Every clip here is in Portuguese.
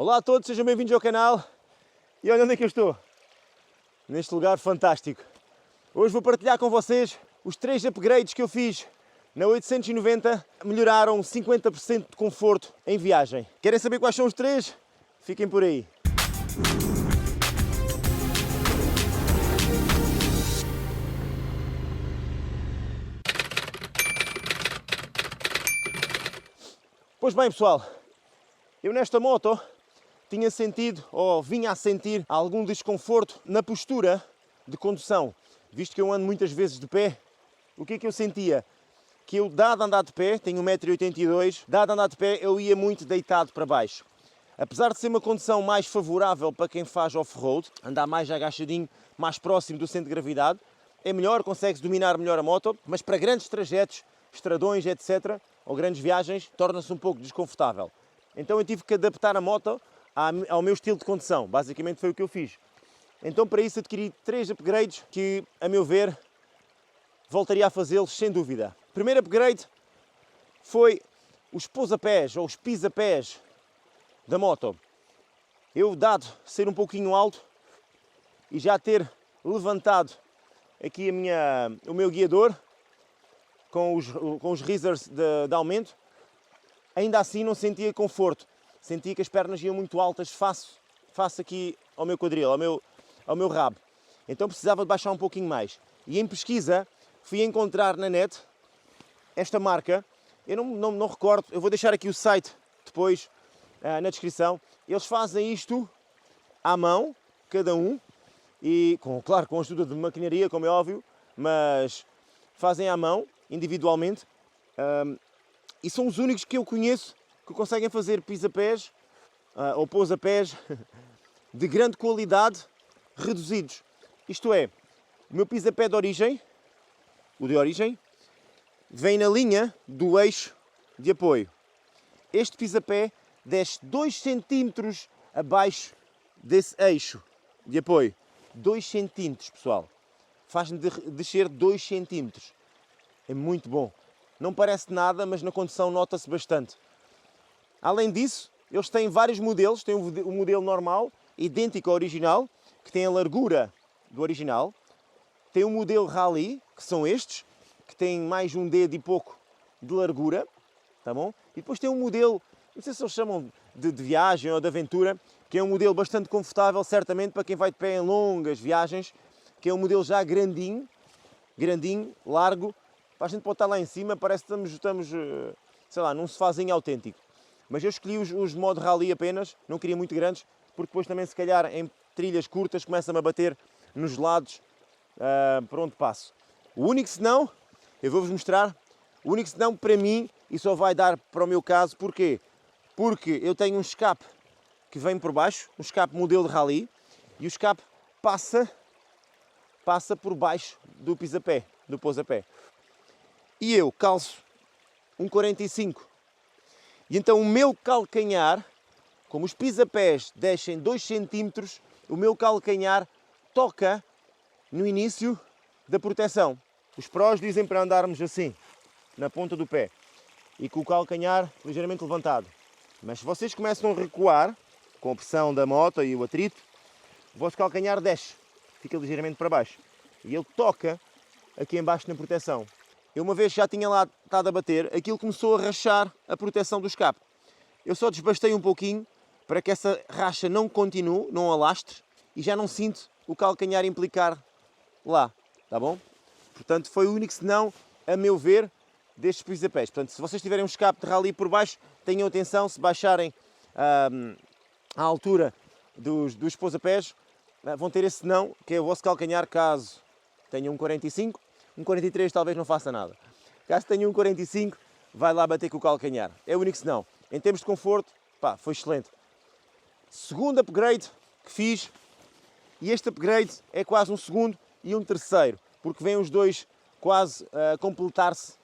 Olá a todos, sejam bem-vindos ao canal. E olha onde é que eu estou. Neste lugar fantástico. Hoje vou partilhar com vocês os 3 upgrades que eu fiz na 890. Melhoraram 50% de conforto em viagem. Querem saber quais são os 3? Fiquem por aí. Pois bem, pessoal, eu nesta moto tinha sentido, ou vinha a sentir, algum desconforto na postura de condução. Visto que eu ando muitas vezes de pé, o que é que eu sentia? Que eu, dado andar de pé, tenho 1,82 m, dado andar de pé, eu ia muito deitado para baixo. Apesar de ser uma condução mais favorável para quem faz off-road, andar mais agachadinho, mais próximo do centro de gravidade, é melhor, consegue-se dominar melhor a moto, mas para grandes trajetos, estradões, etc., ou grandes viagens, torna-se um pouco desconfortável. Então eu tive que adaptar a moto ao meu estilo de condução. Basicamente foi o que eu fiz. Então para isso adquiri 3 upgrades que, a meu ver, voltaria a fazê-los sem dúvida. O primeiro upgrade foi os pousapés ou os pisapés da moto. Eu, dado ser um pouquinho alto e já ter levantado aqui o meu guiador com os risers de aumento, ainda assim não sentia conforto. Sentia que as pernas iam muito altas face aqui ao meu quadril, ao meu rabo. Então precisava de baixar um pouquinho mais. E em pesquisa fui encontrar na net esta marca. Eu não recordo, eu vou deixar aqui o site depois na descrição. Eles fazem isto à mão, cada um, e claro, com a ajuda de maquinaria, como é óbvio, mas fazem à mão, individualmente. E são os únicos que eu conheço que conseguem fazer pisapés ou pousapés de grande qualidade reduzidos. Isto é, o meu pisapé de origem, o de origem, vem na linha do eixo de apoio. Este pisapé desce 2 cm abaixo desse eixo de apoio. 2 cm, pessoal. Faz-me descer 2 cm. É muito bom. Não parece nada, mas na condução nota-se bastante. Além disso, eles têm vários modelos. Tem o modelo normal, idêntico ao original, que tem a largura do original. Tem o modelo Rally, que são estes, que têm mais um dedo e pouco de largura. Tá bom? E depois tem um modelo, não sei se eles chamam de viagem ou de aventura, que é um modelo bastante confortável, certamente, para quem vai de pé em longas viagens, que é um modelo já grandinho, largo. A gente pode estar lá em cima, parece que estamos sei lá, num sofazinho autêntico. Mas eu escolhi os de modo rally apenas, não queria muito grandes, porque depois também, se calhar, em trilhas curtas, começa-me a bater nos lados por onde passo. O único senão, eu vou-vos mostrar, o único senão para mim, e só vai dar para o meu caso, porquê? Porque eu tenho um escape que vem por baixo, um escape modelo de rally, e o escape passa por baixo do pisapé, do pousapé. E eu calço 1,45. E então o meu calcanhar, como os pisapés descem 2 cm, o meu calcanhar toca no início da proteção. Os prós dizem para andarmos assim, na ponta do pé, e com o calcanhar ligeiramente levantado. Mas se vocês começam a recuar, com a pressão da moto e o atrito, o vosso calcanhar desce, fica ligeiramente para baixo. E ele toca aqui em baixo na proteção. Eu uma vez já tinha lá estado a bater, aquilo começou a rachar a proteção do escape. Eu só desbastei um pouquinho para que essa racha não continue, não alastre, e já não sinto o calcanhar implicar lá, tá bom? Portanto, foi o único senão, a meu ver, destes pisapés. Portanto, se vocês tiverem um escape de rally por baixo, tenham atenção, se baixarem a altura dos pousapés, vão ter esse senão, que é o vosso calcanhar, caso tenham um 45, um 43 talvez não faça nada. Caso tenha um 45, vai lá bater com o calcanhar. É o único senão. Em termos de conforto, pá, foi excelente. Segundo upgrade que fiz, e este upgrade é quase um segundo e um terceiro, porque vêm os dois quase a completar-se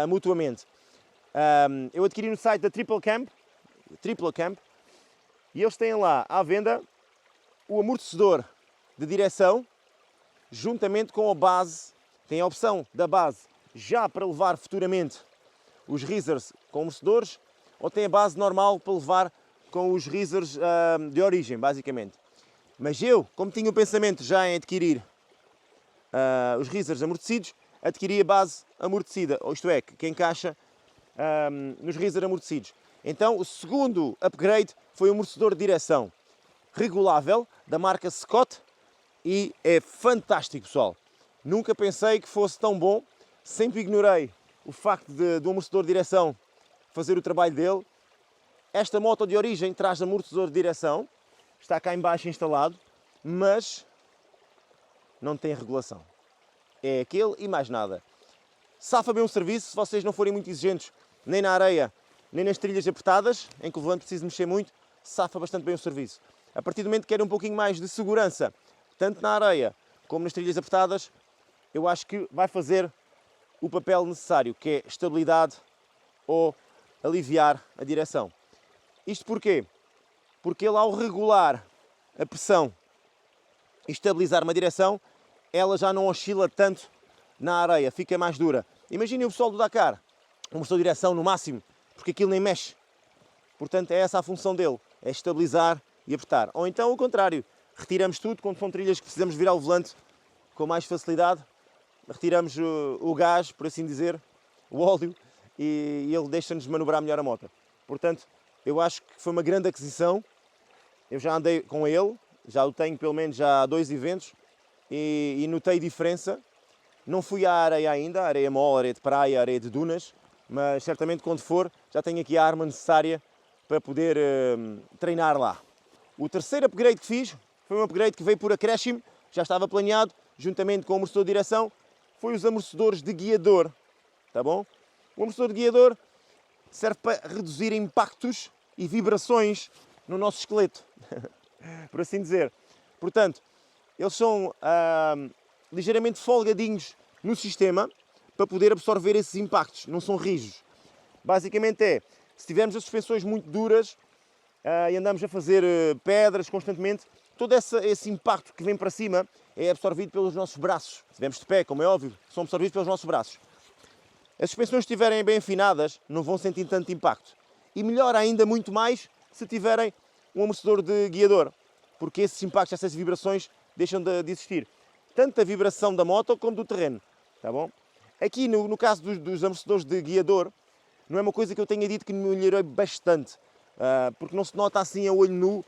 mutuamente. Eu adquiri no site da Tripla Camp, e eles têm lá à venda o amortecedor de direção, juntamente com a base. Tem a opção da base já para levar futuramente os risers com amortecedores, ou tem a base normal para levar com os risers de origem, basicamente. Mas eu, como tinha o pensamento já em adquirir os risers amortecidos, adquiri a base amortecida, ou isto é, que encaixa nos risers amortecidos. Então, o segundo upgrade foi o amortecedor de direção regulável, da marca Scott, e é fantástico, pessoal. Nunca pensei que fosse tão bom, sempre ignorei o facto do amortecedor de direção fazer o trabalho dele. Esta moto de origem traz amortecedor de direção, está cá em baixo instalado, mas não tem regulação. É aquele e mais nada. Safa bem um serviço, se vocês não forem muito exigentes, nem na areia, nem nas trilhas apertadas, em que o volante precisa mexer muito, safa bastante bem o serviço. A partir do momento que quer um pouquinho mais de segurança, tanto na areia como nas trilhas apertadas, eu acho que vai fazer o papel necessário, que é estabilidade ou aliviar a direção. Isto porquê? Porque ele, ao regular a pressão e estabilizar uma direção, ela já não oscila tanto na areia, fica mais dura. Imaginem o pessoal do Dakar, uma de direção no máximo, porque aquilo nem mexe. Portanto, é essa a função dele, é estabilizar e apertar. Ou então o contrário, retiramos tudo, quando são trilhas que precisamos virar o volante com mais facilidade, retiramos o gás, por assim dizer, o óleo, e ele deixa-nos manobrar melhor a moto. Portanto, eu acho que foi uma grande aquisição. Eu já andei com ele, já o tenho pelo menos já há 2 eventos, e notei diferença. Não fui à areia ainda, areia mole, areia de praia, areia de dunas, mas certamente quando for já tenho aqui a arma necessária para poder treinar lá. O terceiro upgrade que fiz foi um upgrade que veio por acréscimo, já estava planeado, juntamente com o amortecedor de direção, foi os amortecedores de guiador, tá bom? O amortecedor de guiador serve para reduzir impactos e vibrações no nosso esqueleto, por assim dizer. Portanto, eles são ligeiramente folgadinhos no sistema para poder absorver esses impactos, não são rijos. Basicamente é, se tivermos as suspensões muito duras e andamos a fazer pedras constantemente, todo esse impacto que vem para cima é absorvido pelos nossos braços. Se estivermos de pé, como é óbvio, são absorvidos pelos nossos braços. As suspensões estiverem bem afinadas, não vão sentir tanto impacto. E melhor ainda, muito mais, se tiverem um amortecedor de guiador, porque esses impactos, essas vibrações deixam de existir. Tanto a vibração da moto como do terreno, tá bom? Aqui no caso dos amortecedores de guiador, não é uma coisa que eu tenha dito que me melhorei bastante, porque não se nota assim a olho nu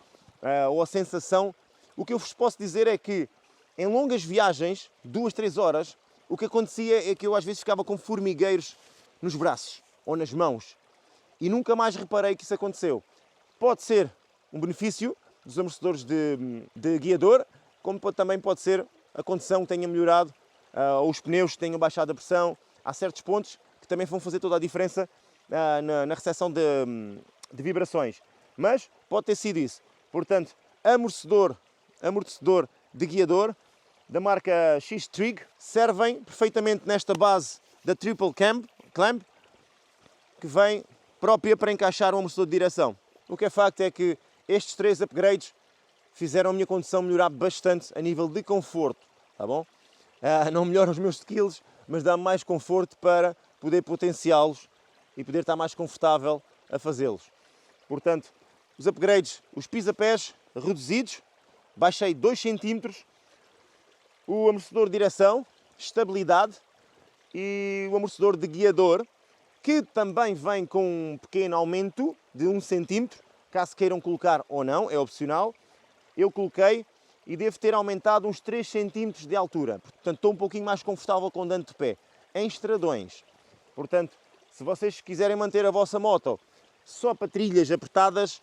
ou a sensação. O que eu vos posso dizer é que em longas viagens, 2, 3 horas, o que acontecia é que eu às vezes ficava com formigueiros nos braços ou nas mãos e nunca mais reparei que isso aconteceu. Pode ser um benefício dos amortecedores de guiador, como também pode ser a condição que tenha melhorado ou os pneus que tenham baixado a pressão. Há certos pontos que também vão fazer toda a diferença na recepção de vibrações. Mas pode ter sido isso. Portanto, amortecedor de guiador da marca X-Trig servem perfeitamente nesta base da Triple Clamp, que vem própria para encaixar um amortecedor de direção. O que é facto é que estes 3 upgrades fizeram a minha condução melhorar bastante a nível de conforto, tá bom? Não melhora os meus skills, mas dá-me mais conforto para poder potenciá-los e poder estar mais confortável a fazê-los. Portanto, os upgrades, os pisa-pés reduzidos, baixei 2 cm, o amortecedor de direção, estabilidade, e o amortecedor de guiador, que também vem com um pequeno aumento de 1 cm, caso queiram colocar ou não, é opcional. Eu coloquei e devo ter aumentado uns 3 cm de altura. Portanto, estou um pouquinho mais confortável com andando de pé, em estradões. Portanto, se vocês quiserem manter a vossa moto só para trilhas apertadas,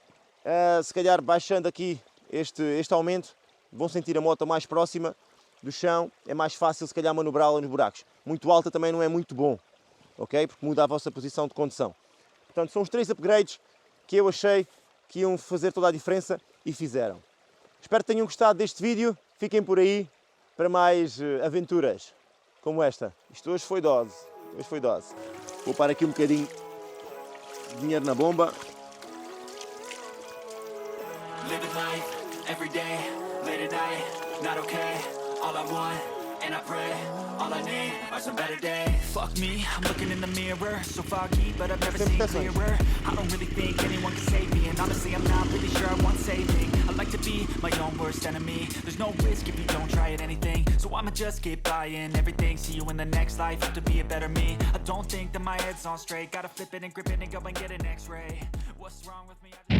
se calhar baixando aqui este aumento, vão sentir a moto mais próxima do chão, é mais fácil se calhar manobrá-la nos buracos. Muito alta também não é muito bom, ok? Porque muda a vossa posição de condução. Portanto, são os 3 upgrades que eu achei que iam fazer toda a diferença e fizeram. Espero que tenham gostado deste vídeo. Fiquem por aí para mais aventuras como esta. Isto hoje foi dose. Vou parar aqui um bocadinho de dinheiro na bomba. Living life every day, late at night, not okay. All I want and I pray, all I need are some better days. Fuck me, I'm looking in the mirror, so foggy, but I've never seen clearer. I don't really think anyone can save me, and honestly I'm not really sure I want saving. I like to be my own worst enemy. There's no risk if you don't try at anything, so I'ma just keep buying everything. See you in the next life, have to be a better me. I don't think that my head's on straight, gotta flip it and grip it and go and get an x-ray. What's wrong with me?